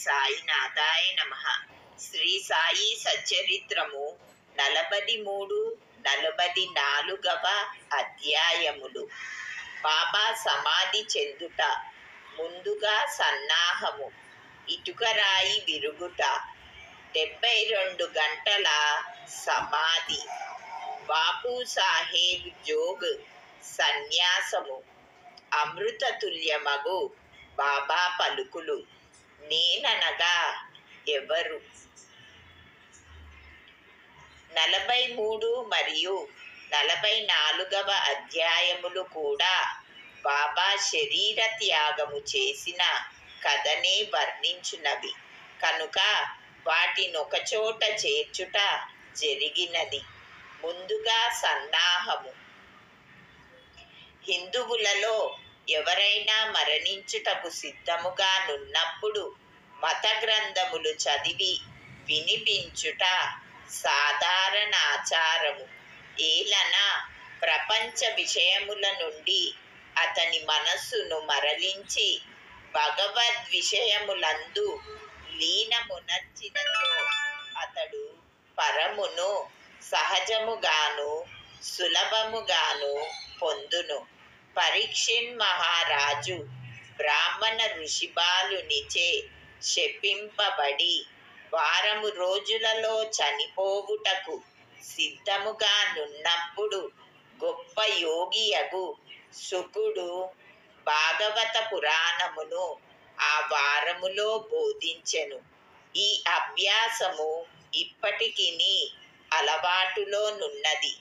సాయినాథాయ నమః. శ్రీ సాయి సచ్చరిత్రము 43, 44వ అధ్యాయములు. బాబా సమాధి చెందుట. ముందుగా సన్నాహము. ఇటుకరాయి విరుగుట. 72 గంటల సమాధి. బాపు సాహెబ్ జోగ్ సన్యాసము. అమృతతుల్యమగు బాబా పలుకులు. నేననగా ఎవరు? 43 మరియు 44వ అధ్యాయములు కూడా బాబా శరీర త్యాగము చేసిన కథనే వర్ణించునవి కనుక వాటినొకచోట చేర్చుట జరిగినది. ముందుగా సన్నాహము. హిందువులలో ఎవరైనా మరణించుటకు సిద్ధముగా నున్నప్పుడు మత గ్రంథములు చదివి వినిపించుట సాధారణ ఆచారము. ఏలన ప్రపంచ విషయముల నుండి అతని మనస్సును మరలించి భగవద్ విషయములందు లీనమునర్చినచో అతడు పరమును సహజముగాను సులభముగాను పొందును. పరీక్షిత్ మహారాజు బ్రాహ్మణ ఋషిబాలునిచే శపింపబడి వారము రోజులలో చనిపోవుటకు సిద్ధముగా నున్నప్పుడు గొప్ప యోగియగు శుకుడు భాగవత పురాణమును ఆ వారములో బోధించెను. ఈ అభ్యాసము ఇప్పటికిని అలవాటులో నున్నది.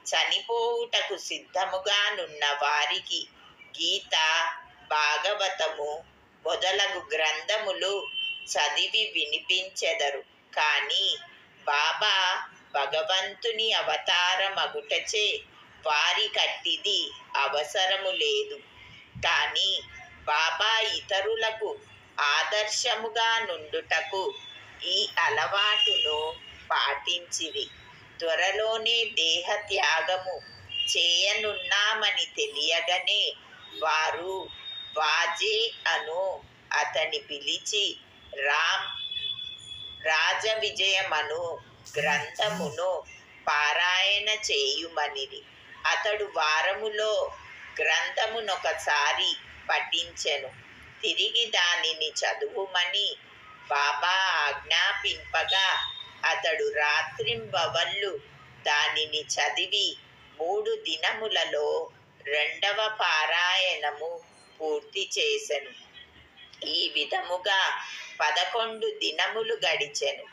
చనిపోవుటకు సిద్ధముగా నున్న వారికి గీత, భాగవతము మొదలగు గ్రంథములు చదివి వినిపించెదరు. కానీ బాబా భగవంతుని అవతారమగుటచే వారికట్టిది అవసరము లేదు. కానీ బాబా ఇతరులకు ఆదర్శముగా నుండుటకు ఈ అలవాటును పాటించిరి. త్వరలోనే దేహ త్యాగము చేయనున్నామని తెలియగానే వారు వాజే అను అతని పిలిచి రాజ విజయమను గ్రంథమును పారాయణ చేయుమనిరి. అతడు వారములో గ్రంథమునొకసారి పఠించెను. తిరిగి దానిని చదువుమని బాబా ఆజ్ఞాపింపగా అతడు రాత్రింబవళ్ళు దానిని చదివి 3 దినములలో 2వ పారాయణము పూర్తి చేసెను. ఈ విధముగా 11 దినములు గడిచెను.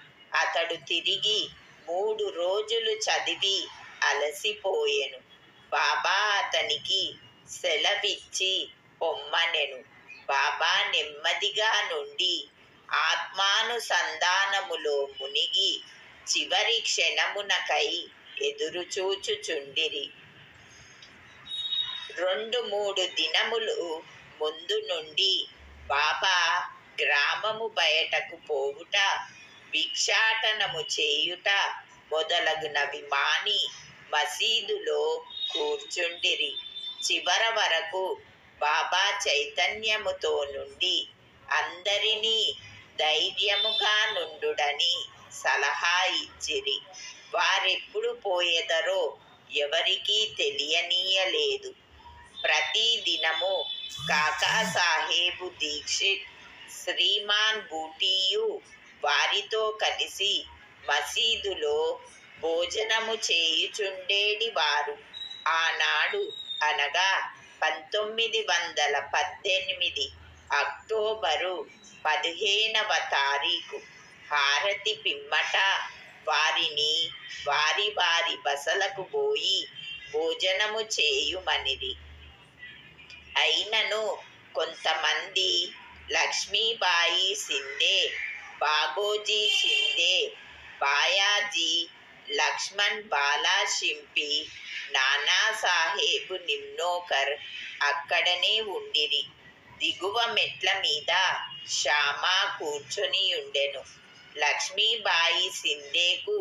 అతడు తిరిగి 3 రోజులు చదివి అలసిపోయెను. బాబా అతనికి సెలవిచ్చి పొమ్మనెను. బాబా నెమ్మదిగా నుండి ఆత్మానుసంధానములో మునిగి చివరి క్షణమునకై ఎదురుచూచుచుండిరి. 2-3 దినములు ముందు నుండి బాబా గ్రామము బయటకు పోవుట, భిక్షాటనము చేయుట మొదలగునవి మాని మసీదులో కూర్చుండిరి. చివర వరకు బాబా చైతన్యముతో నుండి అందరినీ ధైర్యముగా నుండుడని సలహా ఇచ్చిరి. వారెప్పుడు పోయేదరో ఎవరికీ తెలియనీయలేదు. ప్రతి దినము కాకా సాహెబు దీక్షిత్, శ్రీమాన్ బూటీయు వారితో కలిసి మసీదులో భోజనము చేయుచుండేడి వారు. ఆనాడు అనగా 1918 అక్టోబరు 15వ తారీఖు హారతి పిమ్మట వారిని వారి వారి బసలకు పోయి భోజనము చేయుమనిరి. అయినను కొంతమంది లక్ష్మీబాయి సిందే, బాగోజీ సిందే, బాయాజీ, లక్ష్మణ్ బాలా షింపి, నానాసాహెబ్ నిమ్నోకర్ అక్కడనే ఉండిరి. దిగువ మెట్ల మీద శ్యామా కూర్చొనియుండెను. లక్ష్మీబాయి సిందేకు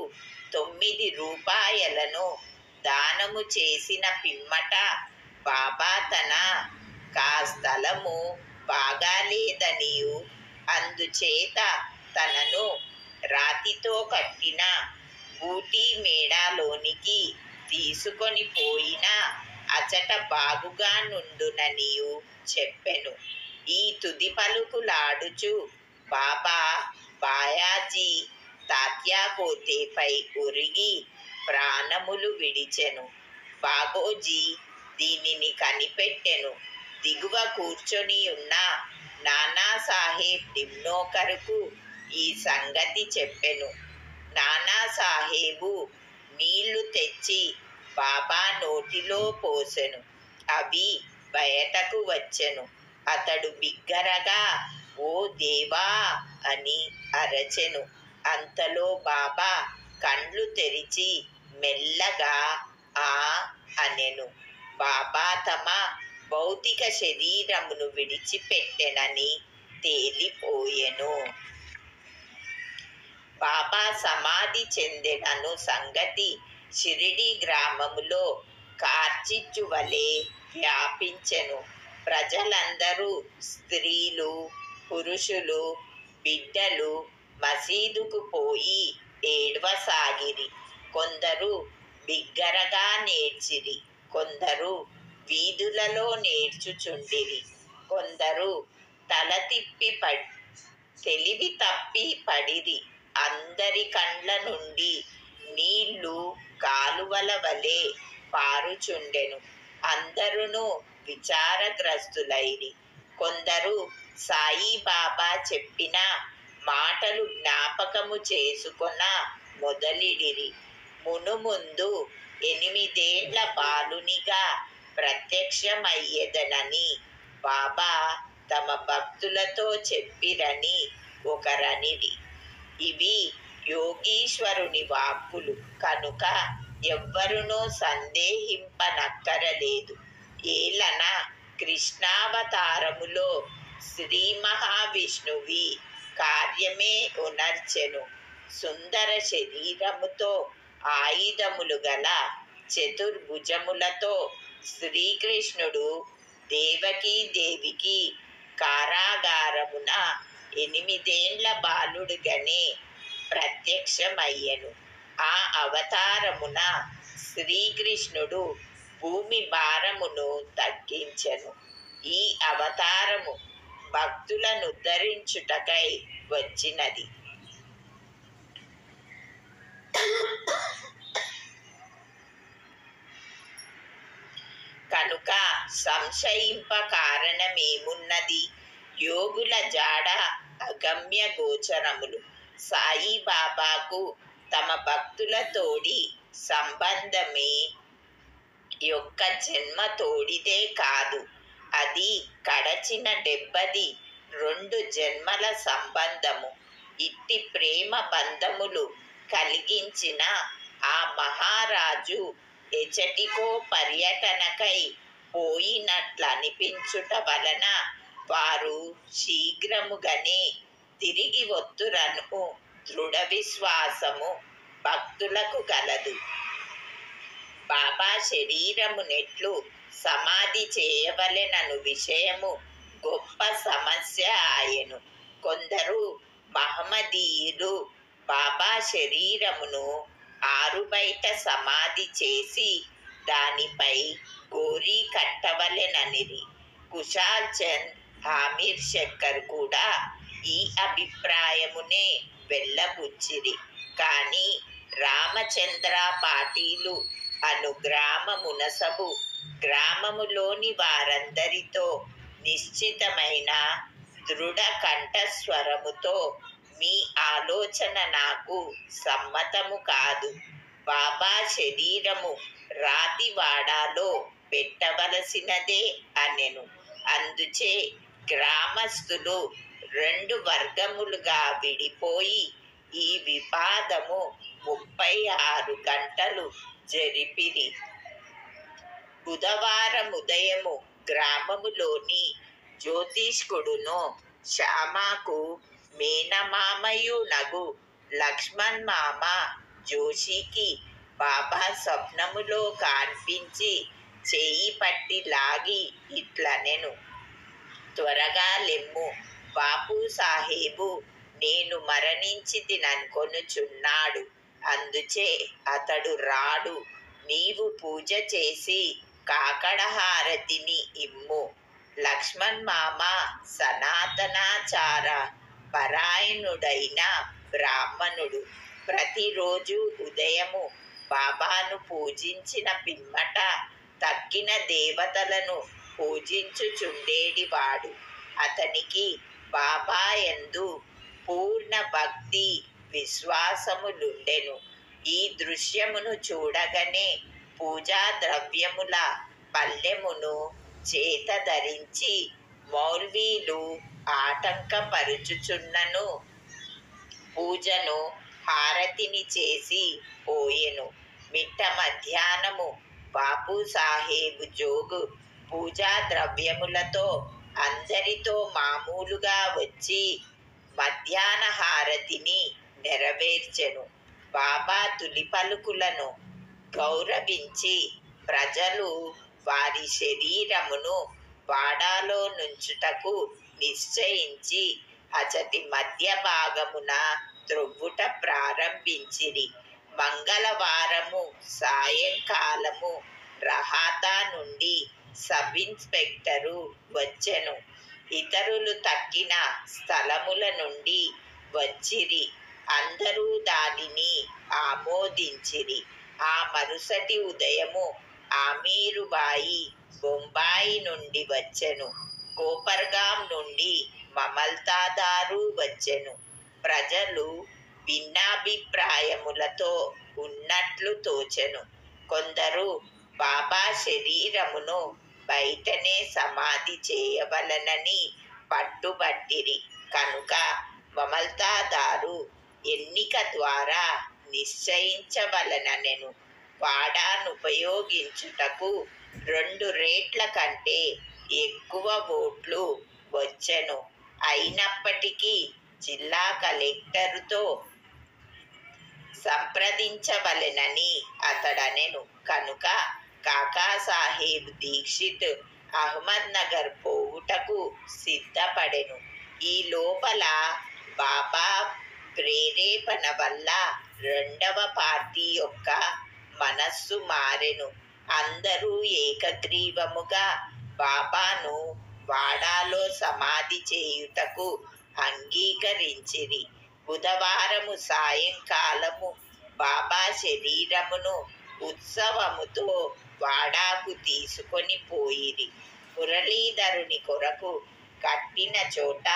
9 రూపాయలను దానము చేసిన పిమ్మట బాబా తన స్థలము బాగాలేదనియు అందుచేత తనను రాతితో కట్టిన బూటీ మేడాలోనికి తీసుకొని పోయిన అచట బాగుగా నుండుననియు చెప్పెను. ఈ తుది పలుకులాడుచు బాబా బాయాజీ తాత్యాపోతేపై ఒరిగి ప్రాణములు విడిచెను. బాగోజీ దీనిని కనిపెట్టెను. దిగువ కూర్చొని ఉన్న నానాసాహెబ్ నిమ్నోకరుకు ఈ సంగతి చెప్పెను. నానాసాహెబు నీళ్లు తెచ్చి బాబా నోటిలో పోసెను. అవి బయటకు వచ్చెను. అతడు బిగ్గరగా ఓ దేవా అని అరచెను. అంతలో బాబా కండ్లు తెరిచి మెల్లగా ఆ అనెను. బాబా తమ భౌతిక శరీరమును విడిచిపెట్టెనని తేలిపోయెను. బాబా సమాధి చెందెనను సంగతి షిరిడి గ్రామములో కార్చిచ్చు వలె వ్యాపించెను. ప్రజలందరూ స్త్రీలు, పురుషులు, బిడ్డలు మసీదుకు పోయి ఏడ్వసాగిరి. కొందరు బిగ్గరగా నేర్చిరి, కొందరు వీధులలో నేర్చుచుండిరి, కొందరు తల తిప్పి తెలివి తప్పి పడిరి. అందరి కండ్ల నుండి నీళ్లు కాలువల వలె పారుచుండెను. అందరును విచారగ్రస్తులైరి. కొందరు సాయిబాబా చెప్పిన మాటలు జ్ఞాపకము చేసుకొన మొదలిడిరి. మునుముందు 8 ఏళ్ల బాలునిగా ప్రత్యక్షమయ్యేదనని బాబా తమ భక్తులతో చెప్పిరని ఒకరనిడి. ఇవి యోగీశ్వరుని వాక్కులు కనుక ఎవ్వరునూ సందేహింపనక్కరలేదు. ఏలన కృష్ణావతారములో శ్రీ మహావిష్ణువి కార్యమే ఉనర్చెను. సుందర శరీరముతో ఆయుధములు గల చతుర్భుజములతో శ్రీకృష్ణుడు దేవకీదేవికి కారాగారమున 8 ఏళ్ల బాలుడుగానే ప్రత్యక్షమయ్యెను. ఆ అవతారమున శ్రీకృష్ణుడు భూమి భారమును తగ్గించెను. ఈ అవతారము భక్తులను ఉద్ధరించుటకై వచ్చినది. కనుక సంశయింప కారణమేమున్నది? యోగుల జాడ అగమ్య గోచరములు. సాయిబాబాకు తమ భక్తులతోడి సంబంధమే యొక్క జన్మ తోడిదే కాదు, అది గడచిన 72 జన్మల సంబంధము. ఇట్టి ప్రేమ బంధములు కలిగించిన ఆ మహారాజు ఎచటికో పర్యటనకై పోయినట్లనిపించుట వలన వారు శీఘ్రముగానే తిరిగి వత్తురను దృఢ విశ్వాసము భక్తులకు కలదు. బాబా శరీరమునెట్లు సమాధి చేయవలెనను విషయము గొప్ప సమస్య ఆయెను. కొందరు మహమ్మదీయులు బాబా శరీరమును ఆరుబయట సమాధి చేసి దానిపై గోరీ కట్టవలెననిరి. కుశాల్ చంద్, హామీర్ శక్కర్ కూడా ఈ అభిప్రాయమునే వెళ్ళబుచ్చిరి. కానీ రామచంద్ర పాటీలు అను గ్రామ మునసబు గ్రామములోని వారందరితో నిశ్చితమైన దృఢ కంఠస్వరముతో మీ ఆలోచన నాకు సమ్మతము కాదు. బాబా శరీరము రాతివాడాలో పెట్టవలసినదే అనెను. అందుచే గ్రామస్తులు 2 వర్గములుగా విడిపోయి ఈ వివాదము 36 గంటలు జరిపిరి. బుధవారముదయము గ్రామములోని జ్యోతిష్కుడును శ్యామకు మేనమామయునగు లక్ష్మణ్ మామ జోషికి బాబా స్వప్నములో కనిపించి చేయి పట్టి లాగి ఇట్లనెను, త్వరగా లెమ్ము, బాపు సాహేబు నేను మరణించి తిననుకొనుచున్నాడు, అందుచే అతడు రాడు. నీవు పూజ చేసి కాకడహారతిని ఇమ్ము. లక్ష్మణ్ మామ సనాతనాచార పరాయణుడైన బ్రాహ్మణుడు. ప్రతిరోజు ఉదయము బాబాను పూజించిన పిమ్మట తక్కిన దేవతలను పూజించుచుండేడివాడు. అతనికి బాబా యందు పూర్ణ భక్తి విశ్వాసములుండెను. ఈ దృశ్యమును చూడగానే పూజా ద్రవ్యముల పల్లెమును చేత ధరించి మౌల్వీలు ఆటంకపరుచుచున్నను పూజను హారతిని చేసి పోయెను. మిట్ట మధ్యాహ్నము బాపు సాహేబు జోగు పూజా ద్రవ్యములతో అందరితో మామూలుగా వచ్చి మధ్యాహ్న హారతిని నెరవేర్చెను. బాబా తులి పలుకులను గౌరవించి ప్రజలు వారి శరీరమును వాడాలో నుంచుటకు నిశ్చయించి అచటి మధ్య భాగమున త్రొవ్వుట ప్రారంభించిరి. మంగళవారము సాయంకాలము రహాతా నుండి సబ్ ఇన్స్పెక్టరు వచ్చెను. ఇతరులు తక్కిన స్థలముల నుండి వచ్చిరి. అందరూ దానిని ఆమోదించిరి. ఆ మరుసటి ఉదయము ఆమీరుబాయి బొంబాయి నుండి వచ్చెను. కోపర్గాం నుండి మమల్తాదారు వచ్చెను. ప్రజలు భిన్నాభిప్రాయములతో ఉన్నట్లు తోచెను. కొందరు బాబా శరీరమును బయటనే సమాధి చేయవలనని పట్టుబట్టిరి. కనుక మమల్తాదారు ఎన్నిక ద్వారా నిశ్చయించవలనెను. వాడానుపయోగించుటకు 2 రేట్ల కంటే ఎక్కువ ఓట్లు వచ్చెను. అయినప్పటికీ జిల్లా కలెక్టరుతో సంప్రదించవలెనని అతడనెను. కనుక కాకాసాహెబ్ దీక్షిత్ అహ్మద్ నగర్ పోవుటకు సిద్ధపడెను. ఈ లోపల బాబా ప్రేరేపణ వల్ల 2వ పార్టీ యొక్క మనస్సు మారెను. అందరూ ఏకగ్రీవముగా బాబాను వాడాలో సమాధి చేయుటకు అంగీకరించిరి. బుధవారము సాయంకాలము బాబా శరీరమును ఉత్సవముతో వాడాకు తీసుకొని పోయిరి. మురళీధరుని కొరకు కట్టిన చోట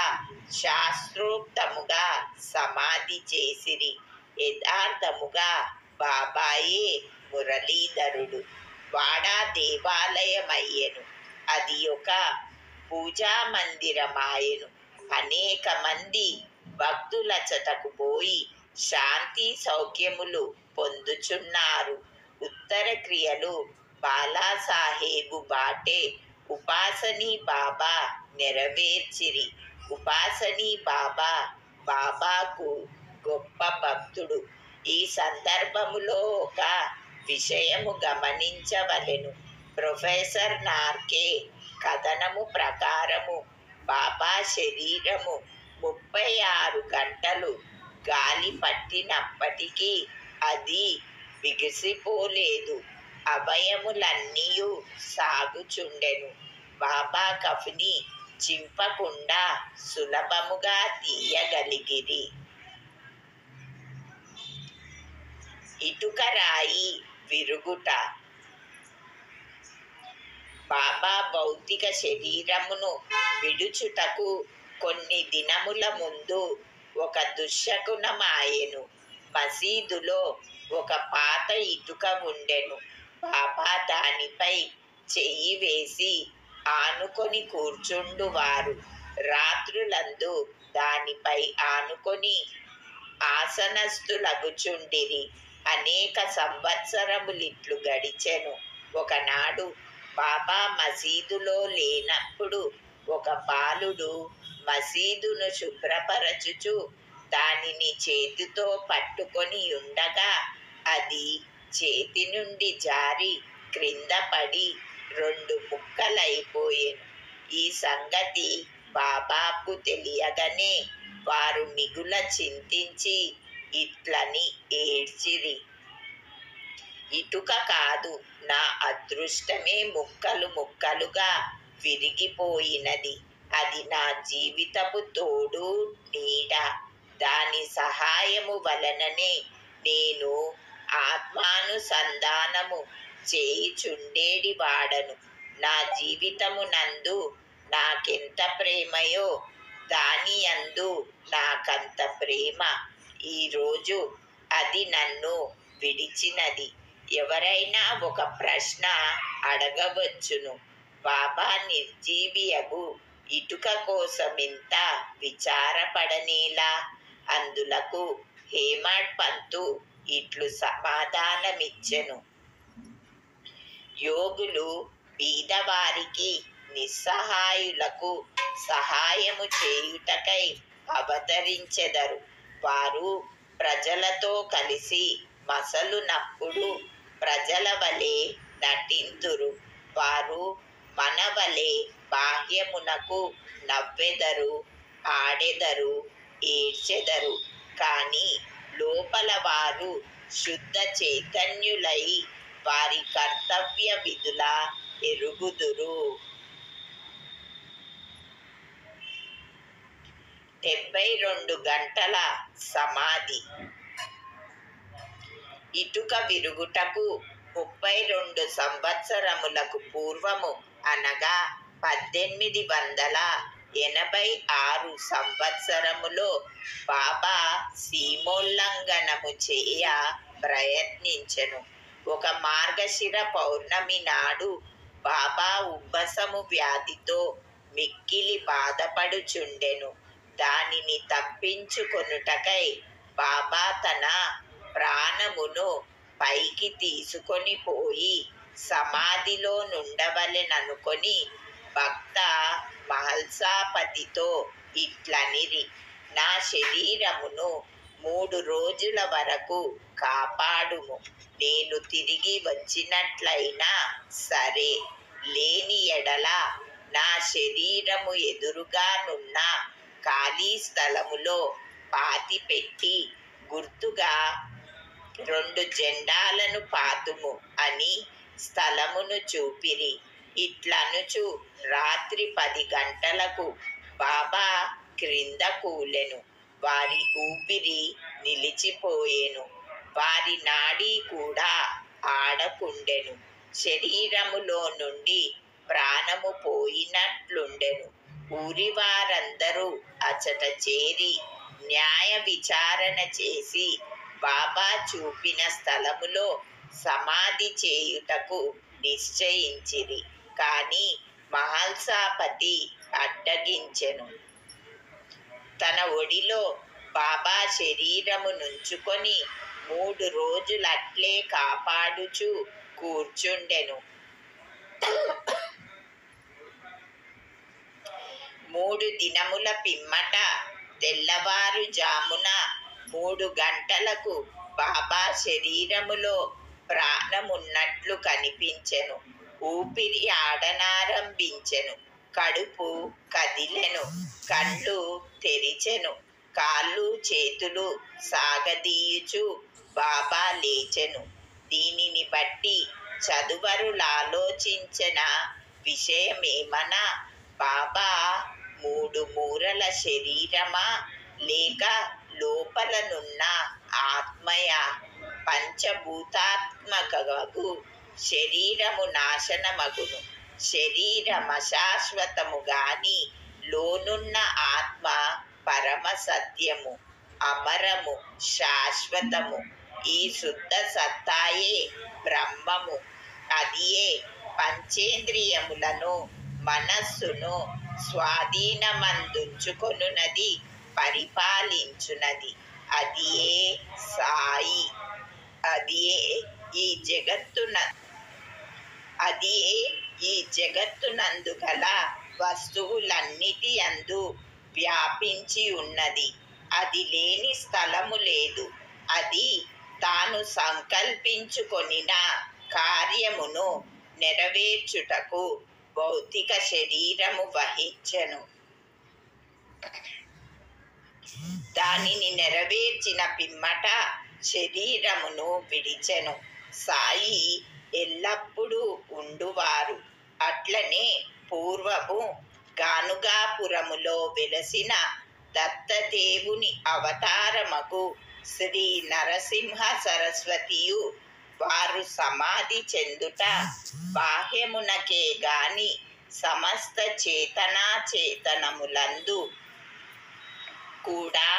శాస్త్రోక్తముగా సమాధి చేసిరి. యథార్థముగా బాబాయే మురళీధరుడు. వాడా దేవాలయమయ్యెను. అది ఒక పూజా మందిరమాయెను. అనేక మంది భక్తులచటకు పోయి శాంతి సౌఖ్యములు పొందుచున్నారు. ఉత్తర క్రియలు బాలాసాహెబు బాటే ఉపాసనీ బాబా నెరవేర్చిరి. ఉపాసనీ బాబా బాబాకు గొప్ప భక్తుడు. ఈ సందర్భములో ఒక విషయము గమనించవలెను. ప్రొఫెసర్ నార్కే కథనము ప్రకారము బాబా శరీరము 36 గంటలు గాలి పట్టినప్పటికీ అది బిగిసిపోలేదు. అవయములన్నీయు సాగుచుండెను. బాబా కఫ్ని చింపకుండా సులభముగా తీయగలిగిరి. ఇటుకరాయి విరుగుట. బాబా భౌతిక శరీరమును విడుచుటకు కొన్ని దినముల ముందు ఒక దుశ్శకునమాయెను. మసీదులో ఒక పాత ఇటుక ఉండెను. బాబా దానిపై చెయ్యి వేసి ఆనుకొని కూర్చుండువారు. రాత్రులందు దానిపై ఆనుకొని ఆసనస్థులగుచుండిరి. అనేక సంవత్సరములిట్లు గడిచెను. ఒకనాడు బాబా మసీదులో లేనప్పుడు ఒక బాలుడు మసీదును శుభ్రపరచుచు దానిని చేతితో పట్టుకొని ఉండగా అది చేతి నుండి జారి క్రింద పడి 2 ముక్కలైపోయెను. ఈ సంగతి బాబాకు తెలియగానే వారు మిగుల చింతించి ఇట్లని ఏడ్చిరి. ఇటుక కాదు, నా అదృష్టమే ముక్కలు ముక్కలుగా విరిగిపోయినది. అది నా జీవితపు తోడు నీడ. దాని సహాయము వలననే నేను ఆత్మానుసంధానము చేయుచుండేడి వాడను. నా జీవితము నందు నాకెంత ప్రేమయో దాని యందు నాకంత ప్రేమ. ఈరోజు అది నన్ను విడిచినది. ఎవరైనా ఒక ప్రశ్న అడగవచ్చును, బాబా నిర్జీవియగు ఇటుక కోసమింత విచారపడనేలా? అందులకు హేమాడ్ పంతు ఇట్లు సమాధానమిచ్చెను. యోగులు బీదవారికి నిస్సహాయులకు సహాయము చేయుటకై అవతరించెదరు. వారు ప్రజలతో కలిసి మసలునప్పుడు ప్రజల వలె నటింతురు. వారు మన వలె బాహ్యమునకు నవ్వెదరు, ఆడెదరు, ఏడ్చెదరు. కానీ లోపల వారు శుద్ధ చైతన్యులై వారి కర్తవ్య విధుల ఎరుగుదురు. 72 గంటల సమాధి. ఇటుక విరుగుటకు 32 సంవత్సరములకు పూర్వము అనగా 1886 సంవత్సరములో బాబా సీమోల్లంఘనము చేయ ప్రయత్నించెను. ఒక మార్గశిర పౌర్ణమి నాడు బాబా ఉబ్బసము వ్యాధితో మిక్కిలి బాధపడుచుండెను. దానిని తప్పించుకొనుటకై బాబా తన ప్రాణమును పైకి తీసుకొని పోయి సమాధిలో నుండవలెననుకొని భక్త మహల్సాపతితో ఇట్లనిరి, నా శరీరమును 3 రోజుల వరకు కాపాడుము. నేను తిరిగి వచ్చినట్లయినా సరే, లేని ఎడల నా శరీరము ఎదురుగానున్న ఖాళీ స్థలములో పాతిపెట్టి గుర్తుగా 2 జెండాలను పాతుము అని స్థలమును చూపిరి. ఇట్లనుచు రాత్రి 10 గంటలకు బాబా క్రింద కూలెను. వారి ఊపిరి నిలిచిపోయెను. వారి నాడీ కూడా ఆడకుండెను. శరీరములో నుండి ప్రాణము పోయినట్లుండెను. ఊరి వారందరూ అచట చేరి న్యాయ విచారణ చేసి బాబా చూపిన స్థలములో సమాధి చేయుటకు నిశ్చయించిరి. కాని మహల్సాపతి అడ్డగించెను. తన ఒడిలో బాబా శరీరము నుంచుకొని 3 రోజులట్లే కాపాడుచు కూర్చుండెను. 3 దినముల పిమ్మట తెల్లవారుజామున 3 గంటలకు బాబా శరీరములో ప్రాణమున్నట్లు కనిపించెను. ఊపిరి ఆడనారంభించెను. కడుపు కదిలెను. కళ్ళు తెరిచెను. కాళ్ళు చేతులు సాగదీయుచు బాబా లేచెను. దీనిని బట్టి చదువరులాలోచించిన విషయమేమనా, బాబా 3 మూరల శరీరమా లేక లోపలనున్న ఆత్మయా? పంచభూతాత్మకగు శరీరము నాశనమగును. శరీరమశాశ్వతము గాని లోనున్న ఆత్మ పరమ సత్యము, అమరము, శాశ్వతము. ఈ శుద్ధ సత్తాయే బ్రహ్మము. అదియే పంచేంద్రియములను మనస్సును స్వాధీనమందుంచుకొనున్నది, పరిపాలించున్నది. అదియే సాయి. అదియే ఈ జగత్తునందు గల వస్తువులన్నిటి యందు వ్యాపించి ఉన్నది. అది లేని స్థలము లేదు. అది తాను సంకల్పించుకొనిన కార్యమును నెరవేర్చుటకు భౌతిక శరీరము వహించెను. దానిని నెరవేర్చిన పిమ్మట శరీరమును విడిచెను. సాయి ఎల్లప్పుడూ ఉండువారు. అట్లనే పూర్వము గానుగాపురములో వెలసిన దత్తదేవుని అవతారమగు శ్రీ నరసింహ సరస్వతియు వారు సమాధి చెందుట బాహ్యమునకే గాని సమస్త చేతనాచేతనములందు కూడా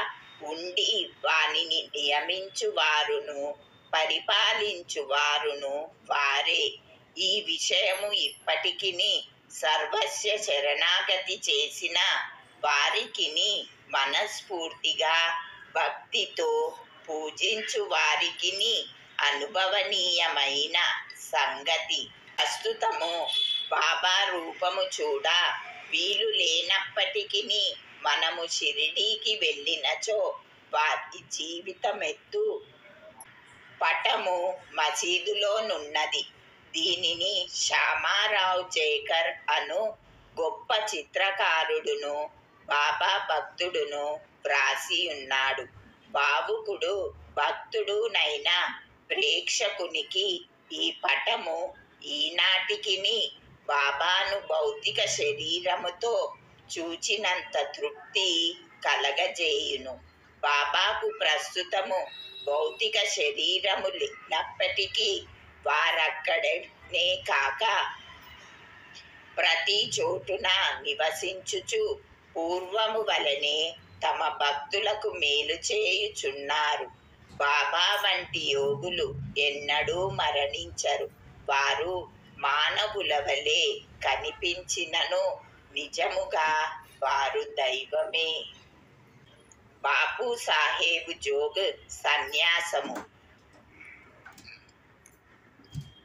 ఉండి వానిని నియమించువారును పరిపాలించువారును వారే. ఈ విషయము ఇప్పటికిని సర్వస్య శరణాగతి చేసిన వారికిని మనస్ఫూర్తిగా భక్తితో పూజించు వారికిని అనుభవనీయమైన సంగతి. ప్రస్తుతము బాబా రూపము చూడ వీలు లేనప్పటికీ మనము షిరిడీకి వెళ్ళినచో వారి జీవితమెత్తు పటము మసీదులోనున్నది. దీనిని శ్యామారావు జైకర్ అను గొప్ప చిత్రకారుడును బాబా భక్తుడును వ్రాసి ఉన్నాడు. భావుకుడు భక్తుడునైన ప్రేక్షకునికి ఈ పటము ఈనాటికిని బాబాను భౌతిక శరీరముతో చూచినంత తృప్తి కలగజేయును. బాబాకు ప్రస్తుతము భౌతిక శరీరము లేనప్పటికీ వారక్కడనే కాక ప్రతి చోటున నివసించుచు పూర్వము వలనే తమ భక్తులకు మేలు చేయుచున్నారు. బాబా వంటి యోగులు ఎన్నడూ మరణించరు. వారు మానవుల వలె కనిపించినను నిజముగా వారు దైవమే. బాపు సాహెబ్ జోగ్ సన్యాసము.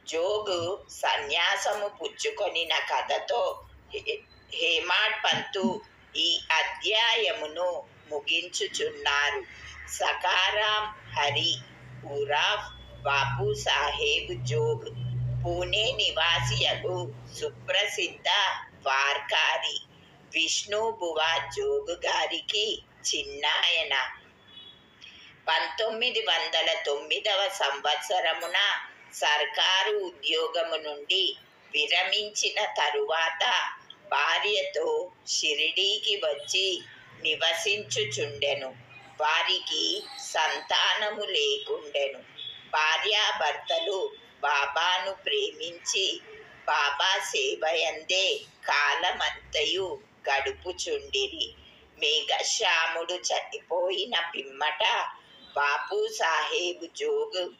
జోగు సన్యాసము పుచ్చుకొనిన కథతో హేమాడ్ పంతు ఈ అధ్యాయమును ముగించుచున్నారు. సకారాం హరి ఉరాఫ్ బాపు సాహెబ్ జోగ్ పూణే నివాసియగు సుప్రసిద్ధ వార్కారి విష్ణు బువా జోగ్ గారికి చిన్నాయన. 1909వ సంవత్సరమున సర్కారు ఉద్యోగము నుండి విరమించిన తరువాత భార్యతో షిరిడీకి వచ్చి నివసించుచుండెను. వారికి సంతానము లేకుండెను. భార్యాభర్తలు బాబాను ప్రేమించి బాబా సేవయందే కాలమంతయు గడుపుచుండిరి. మేఘశ్యాముడు చనిపోయిన పిమ్మట బాపు సాహెబ్ జోగ్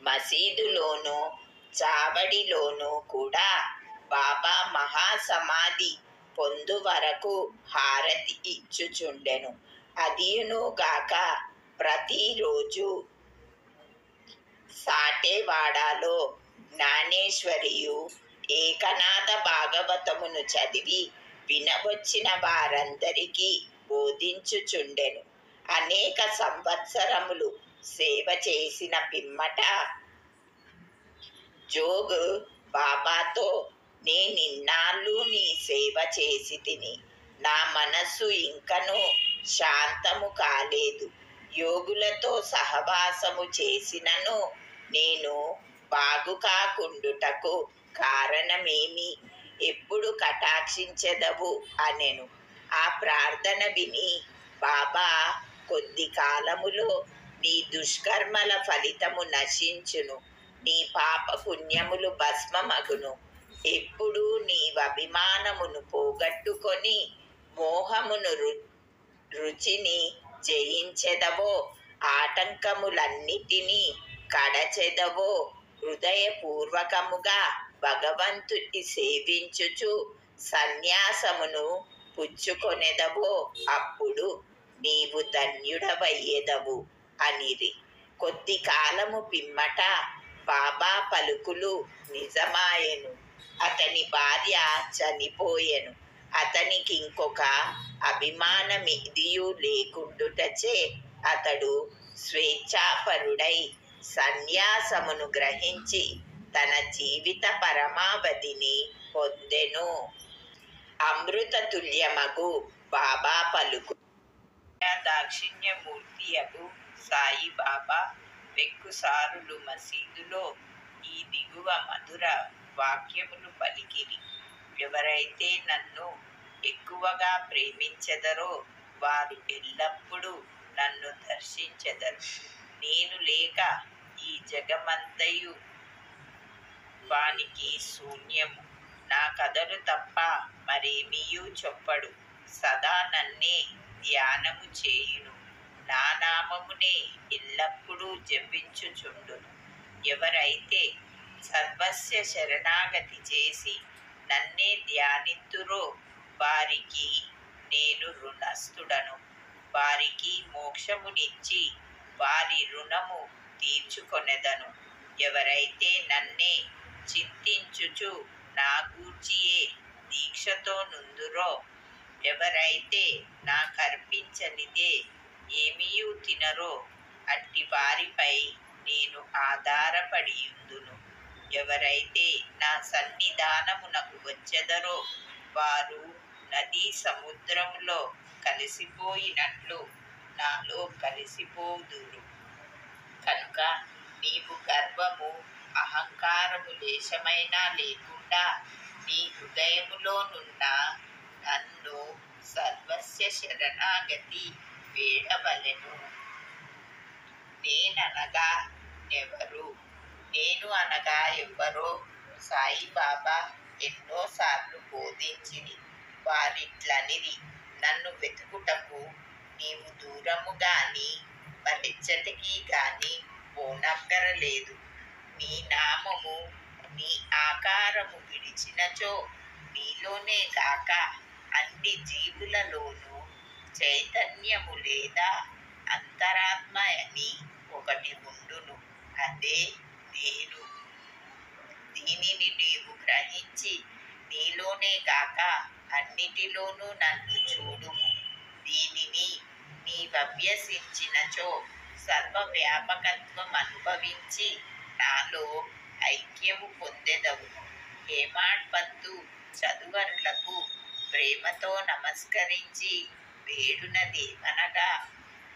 మసీదులోనూ చావడిలోనూ కూడా బాబా మహాసమాధి పొందు వరకు హారతి ఇచ్చుచుండెను. అదియునుగాక ప్రతిరోజు సాటేవాడాలో జ్ఞానేశ్వరియు ఏకనాథ భాగవతమును చదివి వినవచ్చిన వారందరికీ బోధించుచుండెను. అనేక సంవత్సరములు సేవ చేసిన పిమ్మట జోగ్ బాబాతో నేనిన్నాళ్ళు నీ సేవ చేసి తిని నా మనస్సు ఇంకనూ శాంతము కాలేదు. యోగులతో సహవాసము చేసినను నేను బాగు కాకుండుటకు కారణమేమి? ఎప్పుడు కటాక్షించెదవు అనెను. ఆ ప్రార్థన విని బాబా కొద్ది కాలములో నీ దుష్కర్మల ఫలితము నశించును, నీ పాప పుణ్యములు భస్మమగును. ఎప్పుడు నీవభిమానమును పోగొట్టుకొని మోహమును రుచిని జయించెదవో, ఆటంకములన్నిటినీ కడచెదవో, హృదయపూర్వకముగా భగవంతుని సేవించుచు సన్యాసమును పుచ్చుకొనెదవో అప్పుడు నీవు ధన్యుడవయ్యెదవు అనిరి. కొద్ది కాలము పిమ్మట బాబా పలుకులు నిజమాయెను. అతని భార్య చనిపోయెను. అతనికి ఇంకొక అభిమానమేదియూ లేకుండుటచే అతడు స్వేచ్ఛాపరుడై సన్యాసమును గ్రహించి తన జీవిత పరమావధిని పొందెను. అమృత తుల్యమగు బాబా పలుకు దాక్షిణ్యమూర్తియగు సాయిబాబా పెక్కుసారులు మసీదులో ఈ దిగువ మధుర వాక్యములు పలికిరి. ఎవరైతే నన్ను ఎక్కువగా ప్రేమించెదరో వారు ఎల్లప్పుడూ నన్ను దర్శించెదరు. నేను లేక ఈ జగమంతయు వానికి శూన్యము. నా కథలు తప్ప మరేమీయూ చెప్పడు. సదా నన్నే ధ్యానము చేయును. నా నామమునే ఎల్లప్పుడూ జపించుచుండును. ఎవరైతే సర్వస్య శరణాగతి చేసి నన్నే ధ్యానిత్తురో వారికి నేను రుణస్థుడను. వారికి మోక్షమునిచ్చి వారి రుణము తీర్చుకొనెదను. ఎవరైతే నన్నే చింతించుచు నా గూర్చియే దీక్షతో నుందురో, ఎవరైతే నాకర్పించనిదే ఏమీయూ తినరో అట్టి వారిపై నేను ఆధారపడియుందును. ఎవరైతే నా సన్నిధానమునకు వచ్చెదరో వారు నదీ సముద్రములో కలిసిపోయినట్లు నాలో కలిసిపోదురు. కనుక నీవు గర్వము అహంకారము లేశమైనా లేకుండా నీ హృదయములోనున్న నన్ను సర్వస్య శరణాగతి వేడవలెను. నేననగా ఎవరు? నేను అనగా ఎవరో సాయిబాబా ఎన్నోసార్లు బోధించిరి. వారిట్లనిరి, నన్ను వెతుకుటకు నీవు దూరము గాని మరెచ్చటికి గాని పోనక్కరలేదు. నీ నామము నీ ఆకారము విడిచినచో నీలోనే కాక అన్ని జీవులలోనూ చైతన్యము లేదా అంతరాత్మ అని ఒకటి ఉండును. అదే నేను. దీనిని నీవు గ్రహించి నీలోనే కాక అన్నిటిలోనూ నన్ను చూడుము. దీనిని నీవభ్యసించినచో సర్వవ్యాపకత్వం అనుభవించి నాలో ఐక్యము పొందెదవు. హేమాడ్ పంతు చదువరులకు ప్రేమతో నమస్కరించి వేడునదేమనగా,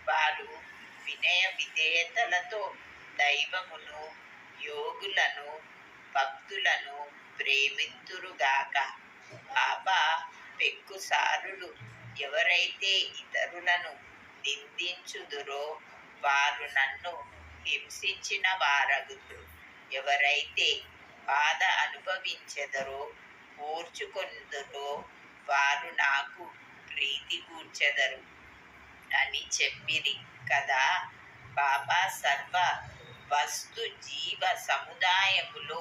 వారు వినయ విధేయతలతో దైవమును, యోగులను, భక్తులను ప్రేమింతురుగాక. బాబా పెక్కుసారులు ఎవరైతే ఇతరులను నిందించుదురో వారు నన్ను హింసించిన వారగుదురు. ఎవరైతే బాధ అనుభవించెదరో ఓర్చుకొందురో వారు నాకు ప్రీతి కూర్చెదరు అని చెప్పిరి కదా. బాబా సర్వ వస్తు జీవ సముదాయములో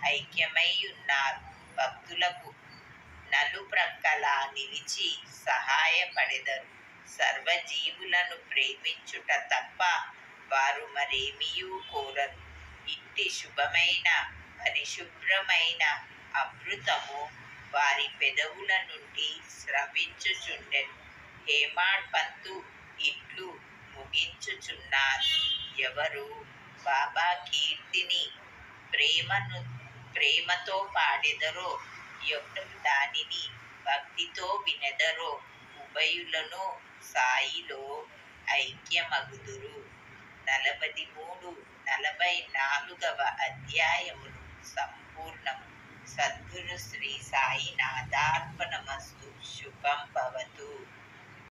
ఐక్యమై ఉన్నారు. భక్తులకు నలుప్రక్కలా నిలిచి సహాయపడెదరు. సర్వజీవులను ప్రేమించుట తప్ప వారు మరేమీయూ కోరరు. ఇట్టి శుభమైన పరిశుభ్రమైన అమృతము వారి పెదవుల నుండి స్రవించుచుండెను. హేమాడ్ పంతు ఇట్లు ముగించుచున్నారు. ఎవరు బాబా కీర్తిని ప్రేమతో పాడెదరో, ఎవరు దానిని భక్తితో వినెదరో ఉభయులను సాయిలో ఐక్యమగుదురు. 43, 44వ అధ్యాయములు సంపూర్ణము. సద్గురు శ్రీ సాయినాథార్పణమస్తు. శుభం భవతు.